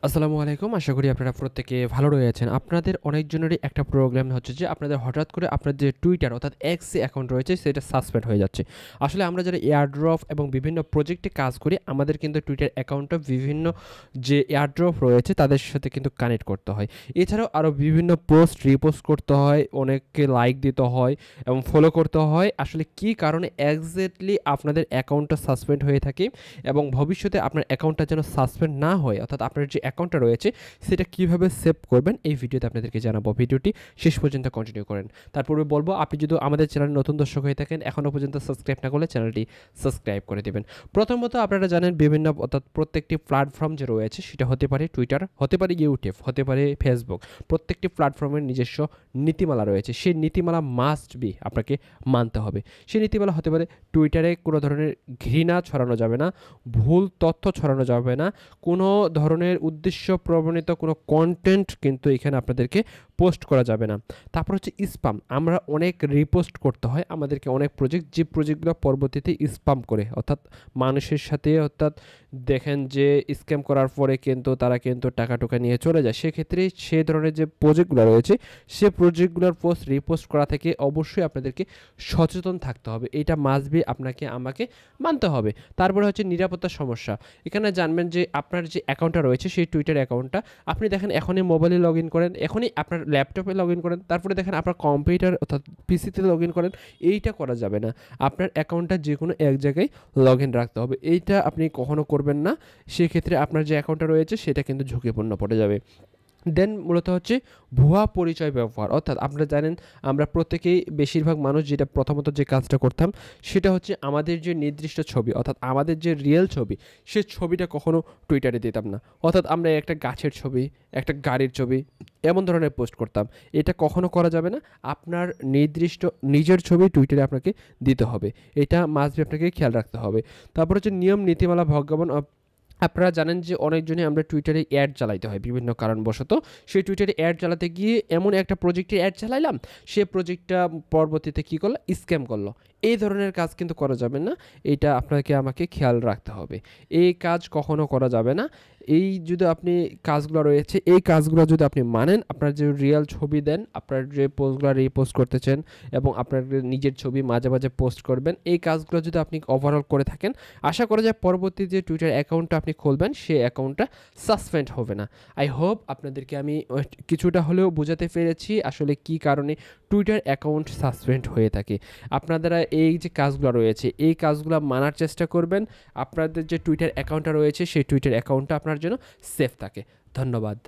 আসসালামু আলাইকুম। আশা করি আপনারা প্রত্যেকে ভালো রয়েছেন। আপনাদের অনেকজনেরই একটা প্রবলেম হচ্ছে যে আপনাদের হঠাৎ করে আপনার যে Twitter অর্থাৎ X যে অ্যাকাউন্ট রয়েছে সেটা সাসপেন্ড হয়ে যাচ্ছে। আসলে আমরা যারা এয়ারড্রপ এবং বিভিন্ন প্রজেক্টে কাজ করি আমাদের কিন্তু Twitter অ্যাকাউন্টটা বিভিন্ন যে এয়ারড্রপ রয়েছে তাদের সাথে কিন্তু কানেক্ট করতে হয়। এছাড়াও আরও বিভিন্ন পোস্ট রিপোস্ট করতে হয়, অনেককে লাইক দিতে হয় এবং ফলো করতে হয়। আসলে কী কারণে এক্সাক্টলি আপনাদের অ্যাকাউন্টটা সাসপেন্ড হয়ে থাকে এবং ভবিষ্যতে আপনার অ্যাকাউন্টটা যেন সাসপেন্ড না হয় অর্থাৎ আপনার যে অ্যাকাউন্টটা রয়েছে সেটা কীভাবে সেভ করবেন এই ভিডিওতে আপনাদেরকে জানাবো। ভিডিওটি শেষ পর্যন্ত কন্টিনিউ করেন। তার পূর্বে বলবো আপনি যদি আমাদের চ্যানেলে নতুন দর্শক হয়ে থাকেন এখনও পর্যন্ত সাবস্ক্রাইব না করলে চ্যানেলটি সাবস্ক্রাইব করে দেবেন। প্রথমত আপনারা জানেন বিভিন্ন অর্থাৎ প্রত্যেকটি প্ল্যাটফর্ম যে রয়েছে সেটা হতে পারে টুইটার, হতে পারে ইউটিউব, হতে পারে ফেসবুক। প্রত্যেকটি প্ল্যাটফর্মের নিজস্ব নীতিমালা রয়েছে। সেই নীতিমালা মাস্ট বি আপনাকে মানতে হবে। সেই নীতিমালা হতে পারে টুইটারে কোনো ধরনের ঘৃণা ছড়ানো যাবে না, ভুল তথ্য ছড়ানো যাবে না, কোনো ধরনের উদ্দেশ্য প্রবণিত কোনো কন্টেন্ট কিন্তু এখানে আপনাদেরকে পোস্ট করা যাবে না। তারপর হচ্ছে স্পাম। আমরা অনেক রিপোস্ট করতে হয় আমাদেরকে অনেক প্রজেক্ট, যে প্রজেক্টগুলো পরবর্তীতে স্পাম করে অর্থাৎ মানুষের সাথে অর্থাৎ দেখেন যে স্ক্যাম করার পরে কিন্তু তারা কিন্তু টাকা টুকা নিয়ে চলে যায়। সেক্ষেত্রে সে ধরনের যে প্রজেক্টগুলো রয়েছে সে প্রজেক্টগুলোর পোস্ট রিপোস্ট করা থেকে অবশ্যই আপনাদেরকে সচেতন থাকতে হবে। এটা মাস্ট বি আপনাকে আমাকে মানতে হবে। তারপরে হচ্ছে নিরাপত্তার সমস্যা। এখানে জানবেন যে আপনার যে অ্যাকাউন্টটা রয়েছে সেই টুইটার অ্যাকাউন্টটা আপনি দেখেন এখনই মোবাইলে লগ ইন করেন, এখনই আপনার ল্যাপটপে লগ ইন করেন, তারপরে দেখেন আপনার কম্পিউটার অর্থাৎ পিসিতে লগ ইন করেন, এইটা করা যাবে না। আপনার অ্যাকাউন্টটা যে কোনো এক জায়গায় লগ ইন রাখতে হবে। এইটা আপনি কখনো করবেন না। সেক্ষেত্রে আপনার যে অ্যাকাউন্টটা রয়েছে সেটা কিন্তু ঝুঁকিপূর্ণ পড়ে যাবে। দেন মূলত হচ্ছে ভুয়া পরিচয় ব্যবহার। অর্থাৎ আপনারা জানেন আমরা প্রত্যেকেই বেশিরভাগ মানুষ যেটা প্রথমত যে কাজটা করতাম সেটা হচ্ছে আমাদের যে নির্দিষ্ট ছবি অর্থাৎ আমাদের যে রিয়েল ছবি সে ছবিটা কখনো টুইটারে দিতাম না। অর্থাৎ আমরা একটা গাছের ছবি, একটা গাড়ির ছবি এমন ধরনের পোস্ট করতাম। এটা কখনো করা যাবে না। আপনার নির্দিষ্ট নিজের ছবি টুইটারে আপনাকে দিতে হবে। এটা মাস্ট বি আপনাকে খেয়াল রাখতে হবে। তারপর হচ্ছে নিয়ম নীতিমালা ভজ্ঞাপন। আপনারা জানেন যে অনেকজনই আমরা টুইটারে অ্যাড চালাইতে হয় বিভিন্ন কারণবশত। সেই টুইটারে অ্যাড চালাতে গিয়ে এমন একটা প্রজেক্টে অ্যাড চালাইলাম, সে প্রজেক্টটা পরবর্তীতে কী করলো, স্ক্যাম করলো। এই ধরনের কাজ কিন্তু করা যাবে না। এইটা আপনাকে আমাকে খেয়াল রাখতে হবে। এই কাজ কখনো করা যাবে না। এই যদি আপনি কাজগুলো রয়েছে এই কাজগুলো যদি আপনি মানেন, আপনার যে রিয়েল ছবি দেন, আপনার যে পোস্টগুলো রিপোস্ট করতেছেন এবং আপনার নিজের ছবি মাঝে মাঝে পোস্ট করবেন, এই কাজগুলো যদি আপনি ওভারঅল করে থাকেন আশা করা যায় পরবর্তী যে টুইটার অ্যাকাউন্টটা আপনি খুলবেন সেই অ্যাকাউন্টটা সাসপেন্ড হবে না। আই হোপ আপনাদেরকে আমি কিছুটা হলেও বোঝাতে পেরেছি আসলে কী কারণে টুইটার অ্যাকাউন্ট সাসপেন্ড হয়ে থাকে। আপনারা এই যে কাজগুলো রয়েছে এই কাজগুলো মানার চেষ্টা করবেন। আপনাদের যে টুইটার অ্যাকাউন্টটা রয়েছে সেই টুইটার অ্যাকাউন্টটা আপনার জন্য সেফ থাকে। ধন্যবাদ।